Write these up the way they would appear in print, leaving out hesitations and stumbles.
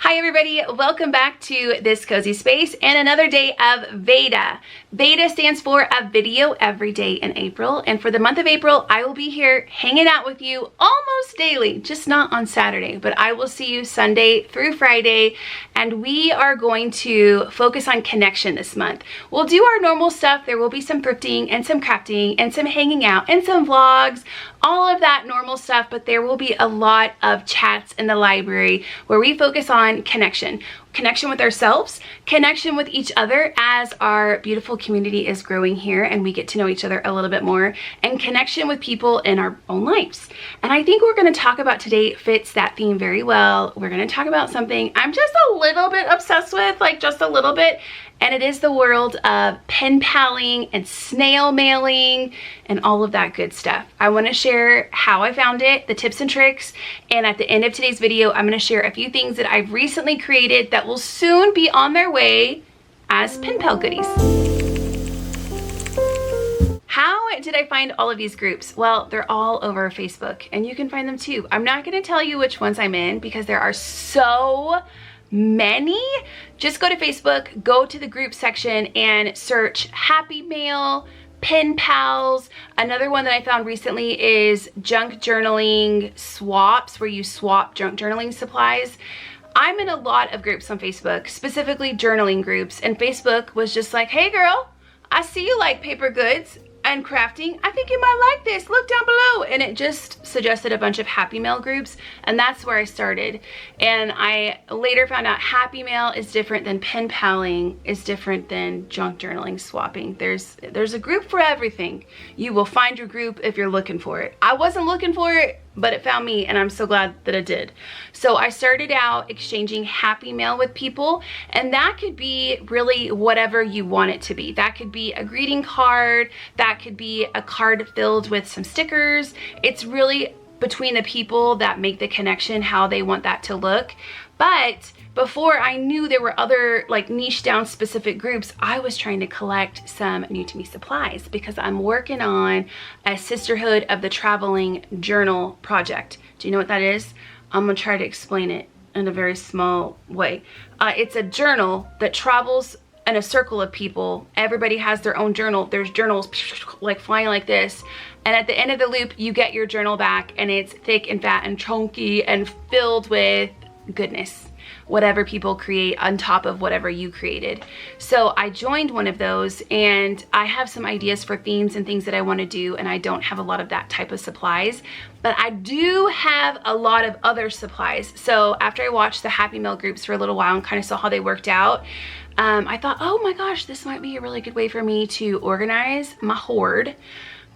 Hi everybody, welcome back to this cozy space and another day of Veda. Veda stands for a video every day in April, and for the month of April I will be here hanging out with you almost daily, just not on Saturday, but I will see you Sunday through Friday, and we are going to focus on connection this month. We'll do our normal stuff. There will be some thrifting and some crafting and some hanging out and some vlogs, all of that normal stuff, but there will be a lot of chats in the library where we focus on connection with ourselves, connection with each other as our beautiful community is growing here and we get to know each other a little bit more, and connection with people in our own lives. And I think we're going to talk about today fits that theme very well. We're going to talk about something I'm just a little bit obsessed with, like just a little bit, and it is the world of pen paling and snail mailing and all of that good stuff. I want to share how I found it, the tips and tricks, and at the end of today's video I'm going to share a few things that I've recently created that will soon be on their way as pen pal goodies. How did I find all of these groups? Well, they're all over Facebook and you can find them too. I'm not going to tell you which ones I'm in because there are so many. Just go to Facebook, go to the group section and search Happy Mail, Pen Pals. Another one that I found recently is junk journaling swaps, where you swap junk journaling supplies. I'm in a lot of groups on Facebook, specifically journaling groups, and Facebook was just like, hey girl, I see you like paper goods and crafting. I think you might like this. Look down below. And it just suggested a bunch of Happy Mail groups, and that's where I started. And I later found out Happy Mail is different than pen paling, is different than junk journaling swapping. There's a group for everything. You will find your group if you're looking for it. I wasn't looking for it, but it found me, and I'm so glad that it did. So I started out exchanging Happy Mail with people, and that could be really whatever you want it to be. That could be a greeting card, that could be a card filled with some stickers. It's really between the people that make the connection, how they want that to look. But before I knew there were other like niche down specific groups, I was trying to collect some new to me supplies because I'm working on a Sisterhood of the Traveling Journal project. Do you know what that is? I'm gonna try to explain it in a very small way. It's a journal that travels in a circle of people. Everybody has their own journal. There's journals like flying like this. And at the end of the loop, you get your journal back and it's thick and fat and chunky and filled with goodness, whatever people create on top of whatever you created. So I joined one of those, and I have some ideas for themes and things that I want to do, and I don't have a lot of that type of supplies, but I do have a lot of other supplies. So after I watched the Happy Mail groups for a little while and kind of saw how they worked out, I thought, oh my gosh, this might be a really good way for me to organize my hoard,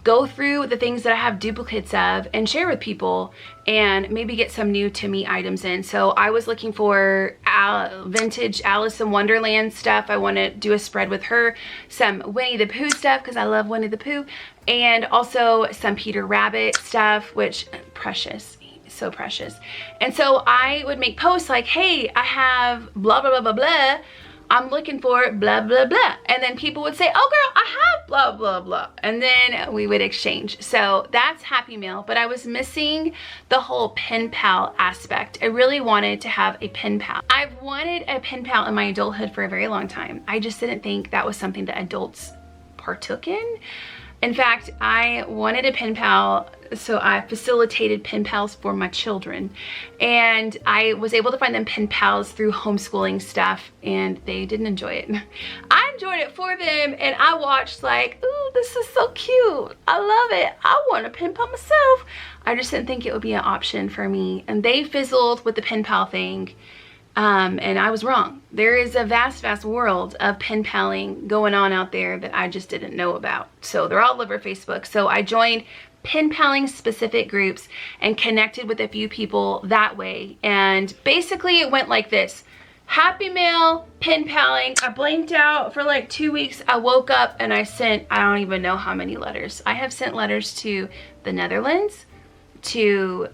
go through the things that I have duplicates of and share with people, and maybe get some new to me items in. So I was looking for vintage Alice in Wonderland stuff. I want to do a spread with her, some Winnie the Pooh stuff because I love Winnie the Pooh, and also some Peter Rabbit stuff, which precious, so precious. And so I would make posts like, hey, I have blah blah blah blah blah, I'm looking for blah blah blah, and then people would say, oh girl, I have blah blah blah, and then we would exchange. So that's Happy Mail, but I was missing the whole pen pal aspect. I really wanted to have a pen pal. I've wanted a pen pal in my adulthood for a very long time. I just didn't think that was something that adults partook in. In fact, I wanted a pen pal, so I facilitated pen pals for my children, and I was able to find them pen pals through homeschooling stuff, and they didn't enjoy it. I enjoyed it for them, and I watched like, ooh, this is so cute, I love it, I want a pen pal myself. I just didn't think it would be an option for me, and they fizzled with the pen pal thing. And I was wrong. There is a vast, vast world of pen paling going on out there that I just didn't know about. So they're all over Facebook. So I joined pen paling specific groups and connected with a few people that way. And basically it went like this: Happy Mail, pen paling. I blanked out for like 2 weeks. I woke up and I sent, I don't even know how many letters. I have sent letters to the Netherlands, to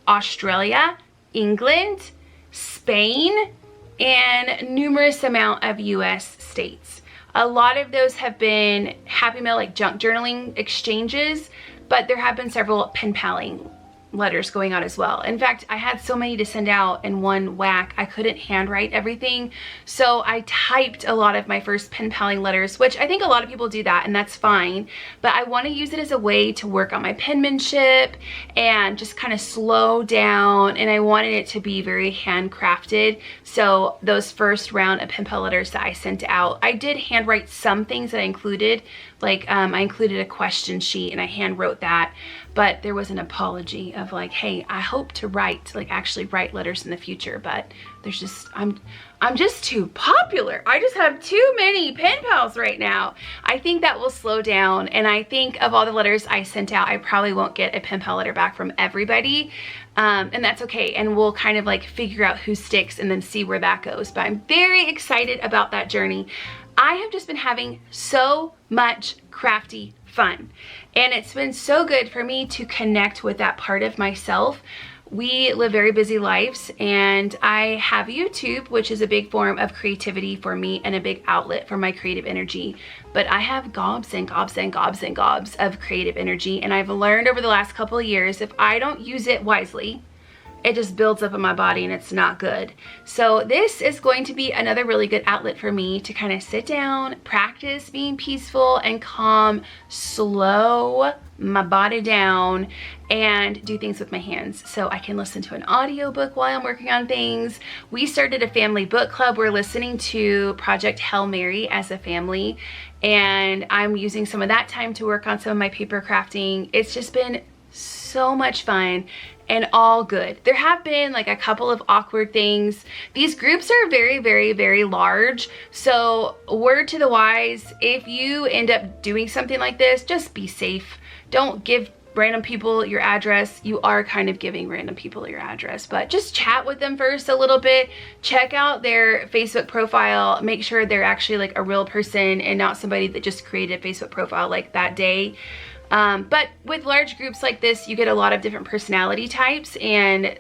Australia, England, Spain, and numerous amount of US states. A lot of those have been Happy Mail, like junk journaling exchanges, but there have been several pen paling letters going out as well. In fact, I had so many to send out in one whack, I couldn't handwrite everything. So I typed a lot of my first pen paling letters, which I think a lot of people do that, and that's fine. But I want to use it as a way to work on my penmanship and just kind of slow down. And I wanted it to be very handcrafted. So those first round of pen pal letters that I sent out, I did handwrite some things that I included. Like I included a question sheet and I hand wrote that, but there was an apology of like, hey, I hope to write, like actually write letters in the future, but there's just, I'm just too popular. I just have too many pen pals right now. I think that will slow down, and I think of all the letters I sent out, I probably won't get a pen pal letter back from everybody, and that's okay, and we'll kind of like figure out who sticks and then see where that goes. But I'm very excited about that journey. I have just been having so much crafty fun, and it's been so good for me to connect with that part of myself. We live very busy lives, and I have YouTube, which is a big form of creativity for me and a big outlet for my creative energy. But I have gobs and gobs and gobs and gobs of creative energy, and I've learned over the last couple of years, if I don't use it wisely, it just builds up in my body and it's not good. So this is going to be another really good outlet for me to kind of sit down, practice being peaceful and calm, slow my body down, and do things with my hands. So I can listen to an audiobook while I'm working on things. We started a family book club. We're listening to Project Hail Mary as a family, and I'm using some of that time to work on some of my paper crafting. It's just been so much fun and all good. There have been like a couple of awkward things. These groups are very, very, very large. So word to the wise, if you end up doing something like this, just be safe. Don't give random people your address. You are kind of giving random people your address, but just chat with them first a little bit. Check out their Facebook profile. Make sure they're actually like a real person and not somebody that just created a Facebook profile like that day. But with large groups like this, you get a lot of different personality types, and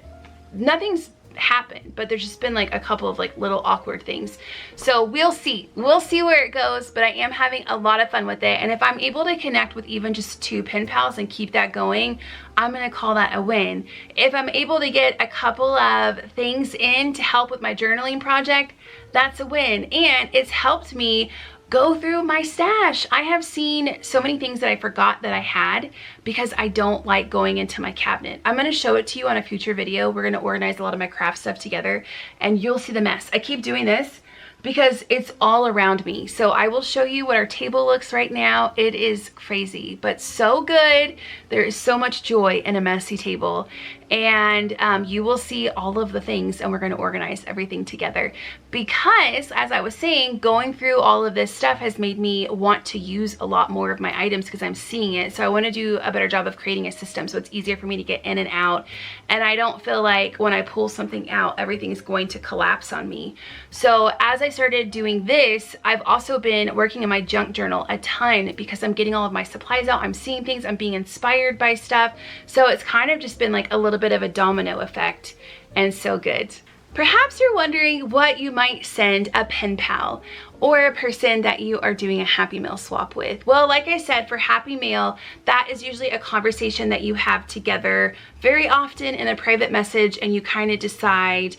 nothing's happened, but there's just been like a couple of like little awkward things. So we'll see where it goes, but I am having a lot of fun with it. And if I'm able to connect with even just 2 pen pals and keep that going, I'm gonna call that a win. If I'm able to get a couple of things in to help with my journaling project, that's a win. And it's helped me go through my stash. I have seen so many things that I forgot that I had because I don't like going into my cabinet. I'm gonna show it to you on a future video. We're gonna organize a lot of my craft stuff together and you'll see the mess. I keep doing this because it's all around me. So I will show you what our table looks right now. It is crazy, but so good. There is so much joy in a messy table. And you will see all of the things, and we're gonna organize everything together. Because, as I was saying, going through all of this stuff has made me want to use a lot more of my items because I'm seeing it. So I wanna do a better job of creating a system so it's easier for me to get in and out. And I don't feel like when I pull something out, everything's going to collapse on me. So as I started doing this, I've also been working in my junk journal a ton because I'm getting all of my supplies out. I'm seeing things, I'm being inspired by stuff. So it's kind of just been like a little bit of a domino effect, and so good. Perhaps you're wondering what you might send a pen pal or a person that you are doing a Happy Mail swap with. Well, like I said, for Happy Mail, that is usually a conversation that you have together very often in a private message, and you kind of decide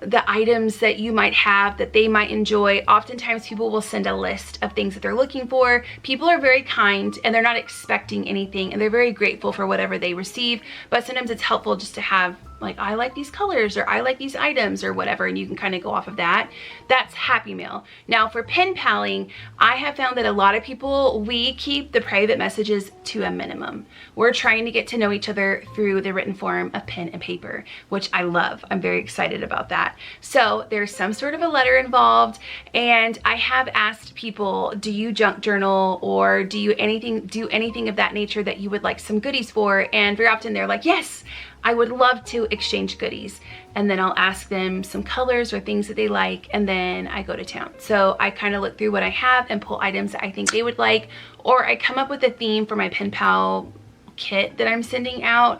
the items that you might have that they might enjoy. Oftentimes people will send a list of things that they're looking for. People are very kind and they're not expecting anything, and they're very grateful for whatever they receive, but sometimes it's helpful just to have like, I like these colors, or I like these items, or whatever, and you can kind of go off of that. That's Happy Mail. Now for pen paling, I have found that a lot of people, we keep the private messages to a minimum. We're trying to get to know each other through the written form of pen and paper, which I love. I'm very excited about that. So there's some sort of a letter involved, and I have asked people, do you junk journal, or do you do anything of that nature that you would like some goodies for? And very often they're like, yes, I would love to exchange goodies. And then I'll ask them some colors or things that they like, and then I go to town. So I kind of look through what I have and pull items that I think they would like, or I come up with a theme for my pen pal kit that I'm sending out.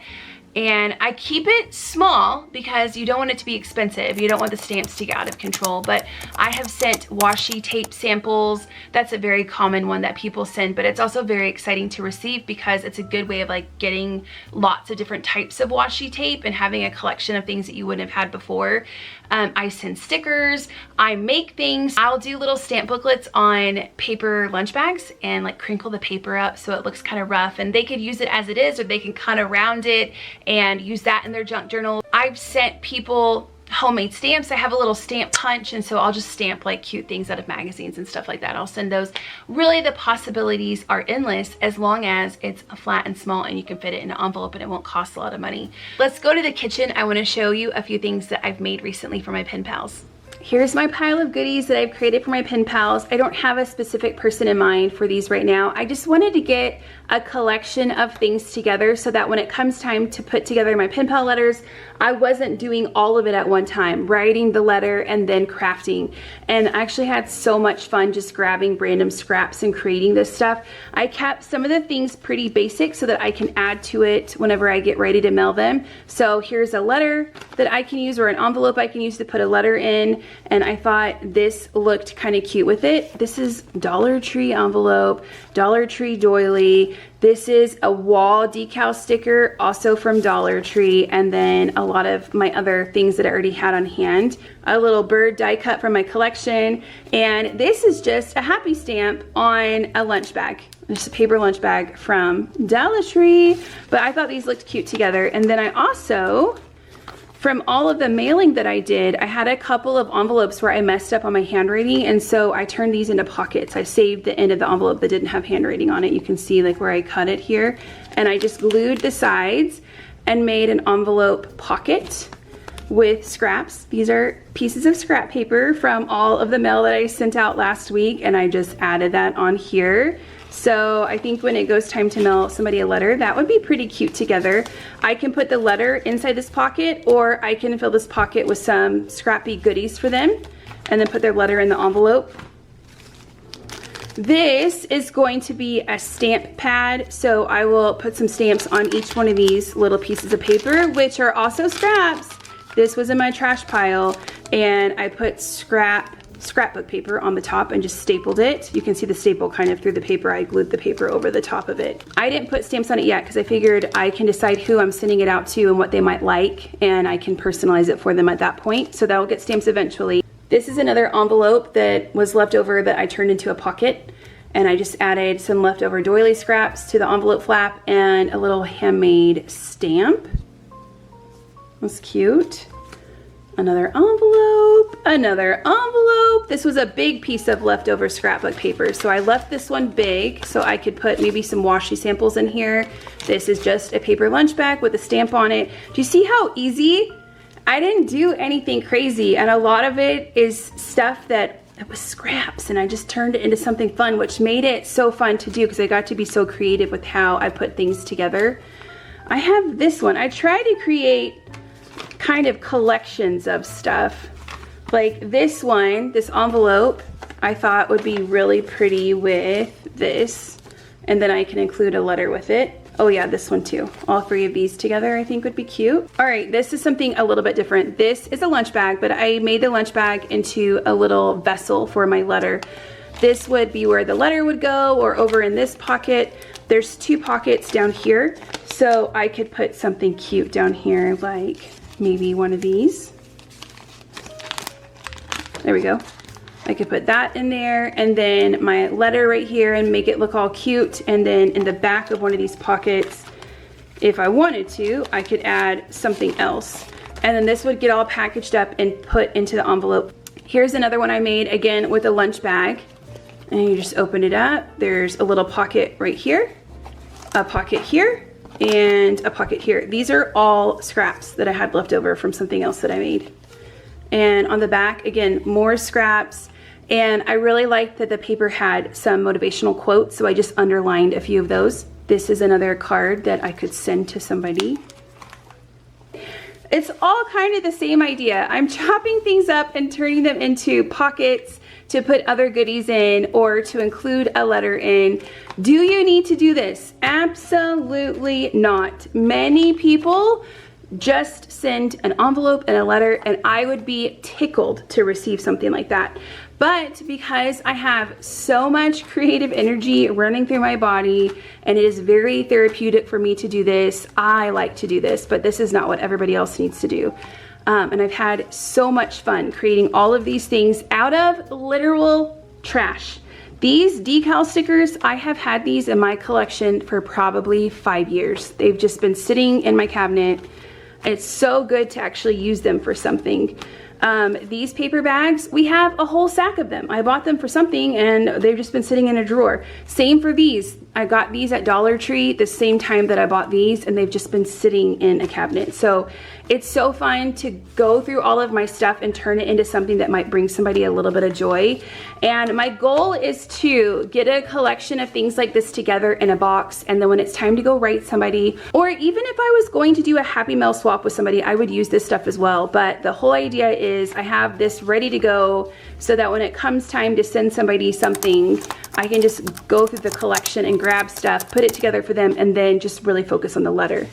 And I keep it small because you don't want it to be expensive. You don't want the stamps to get out of control. But I have sent washi tape samples. That's a very common one that people send, but it's also very exciting to receive because it's a good way of like getting lots of different types of washi tape and having a collection of things that you wouldn't have had before. I send stickers, I make things. I'll do little stamp booklets on paper lunch bags and like crinkle the paper up so it looks kind of rough, and they could use it as it is, or they can cut around it and use that in their junk journal. I've sent people homemade stamps. I have a little stamp punch, and so I'll just stamp like cute things out of magazines and stuff like that. I'll send those. Really, the possibilities are endless as long as it's flat and small and you can fit it in an envelope and it won't cost a lot of money. Let's go to the kitchen. I want to show you a few things that I've made recently for my pen pals. Here's my pile of goodies that I've created for my pen pals. I don't have a specific person in mind for these right now. I just wanted to get a collection of things together so that when it comes time to put together my pen pal letters, I wasn't doing all of it at one time, writing the letter and then crafting. And I actually had so much fun just grabbing random scraps and creating this stuff. I kept some of the things pretty basic so that I can add to it whenever I get ready to mail them. So here's a letter that I can use, or an envelope I can use to put a letter in. And I thought this looked kind of cute with it. This is Dollar Tree envelope, Dollar Tree doily. This is a wall decal sticker, also from Dollar Tree, and then a lot of my other things that I already had on hand. A little bird die cut from my collection, and this is just a happy stamp on a lunch bag. Just a paper lunch bag from Dollar Tree, but I thought these looked cute together. And then I also, from all of the mailing that I did, I had a couple of envelopes where I messed up on my handwriting, and so I turned these into pockets. I saved the end of the envelope that didn't have handwriting on it. You can see like where I cut it here, and I just glued the sides and made an envelope pocket with scraps. These are pieces of scrap paper from all of the mail that I sent out last week, and I just added that on here. So I think when it goes time to mail somebody a letter, that would be pretty cute together. I can put the letter inside this pocket, or I can fill this pocket with some scrappy goodies for them and then put their letter in the envelope. This is going to be a stamp pad, so I will put some stamps on each one of these little pieces of paper, which are also scraps. This was in my trash pile, and I put scrapbook paper on the top and just stapled it. You can see the staple kind of through the paper. I glued the paper over the top of it. I didn't put stamps on it yet because I figured I can decide who I'm sending it out to and what they might like, and I can personalize it for them at that point. So that will get stamps eventually. This is another envelope that was left over that I turned into a pocket, and I just added some leftover doily scraps to the envelope flap and a little handmade stamp. That's cute. Another envelope, another envelope. This was a big piece of leftover scrapbook paper, so I left this one big so I could put maybe some washi samples in here. This is just a paper lunch bag with a stamp on it. Do you see how easy? I didn't do anything crazy, and a lot of it is stuff that was scraps, and I just turned it into something fun, which made it so fun to do because I got to be so creative with how I put things together. I have this one. I tried to create kind of collections of stuff. Like this one, this envelope, I thought would be really pretty with this, and then I can include a letter with it. Oh yeah, this one too. All three of these together I think would be cute. All right, this is something a little bit different. This is a lunch bag, but I made the lunch bag into a little vessel for my letter. This would be where the letter would go, or over in this pocket. There's two pockets down here, so I could put something cute down here, like maybe one of these. There we go. I could put that in there, and then my letter right here and make it look all cute. And then in the back of one of these pockets, if I wanted to, I could add something else. And then this would get all packaged up and put into the envelope. Here's another one I made, again with a lunch bag. And you just open it up. There's a little pocket right here, a pocket here, and a pocket here. These are all scraps that I had left over from something else that I made. And on the back, again, more scraps. And I really liked that the paper had some motivational quotes, so I just underlined a few of those. This is another card that I could send to somebody. It's all kind of the same idea. I'm chopping things up and turning them into pockets, to put other goodies in or to include a letter in. Do you need to do this? Absolutely not. Many people just send an envelope and a letter, and I would be tickled to receive something like that. But because I have so much creative energy running through my body and it is very therapeutic for me to do this, I like to do this, but this is not what everybody else needs to do. And I've had so much fun creating all of these things out of literal trash. These decal stickers, I have had these in my collection for probably 5 years. They've just been sitting in my cabinet. It's so good to actually use them for something. These paper bags, we have a whole sack of them. I bought them for something and they've just been sitting in a drawer. Same for these. I got these at Dollar Tree the same time that I bought these, and they've just been sitting in a cabinet. So it's so fun to go through all of my stuff and turn it into something that might bring somebody a little bit of joy. And my goal is to get a collection of things like this together in a box, and then when it's time to go write somebody, or even if I was going to do a Happy Mail swap with somebody, I would use this stuff as well. But the whole idea is I have this ready to go so that when it comes time to send somebody something, I can just go through the collection and grab stuff, put it together for them, and then just really focus on the letter.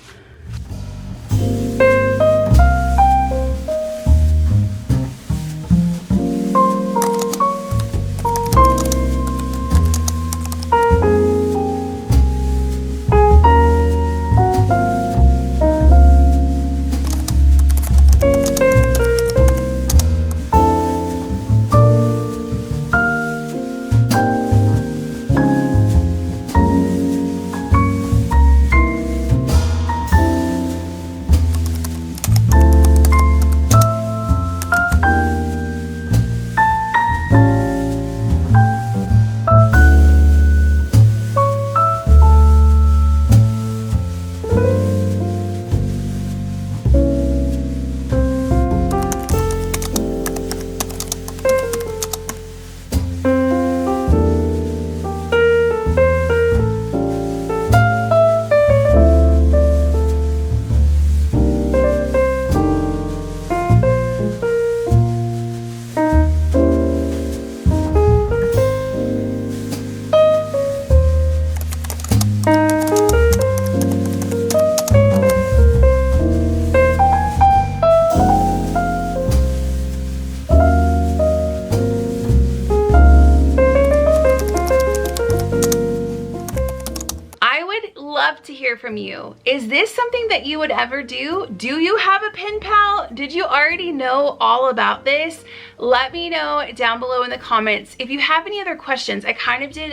To hear from you. Is this something that you would ever do? Do you have a pen pal? Did you already know all about this? Let me know down below in the comments. If you have any other questions, I kind of did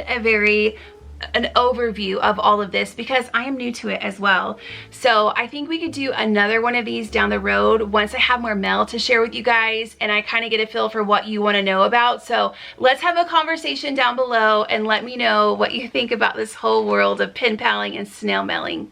an overview of all of this because I am new to it as well. So I think we could do another one of these down the road once I have more mail to share with you guys and I kind of get a feel for what you want to know about. So let's have a conversation down below and let me know what you think about this whole world of pen paling and snail mailing.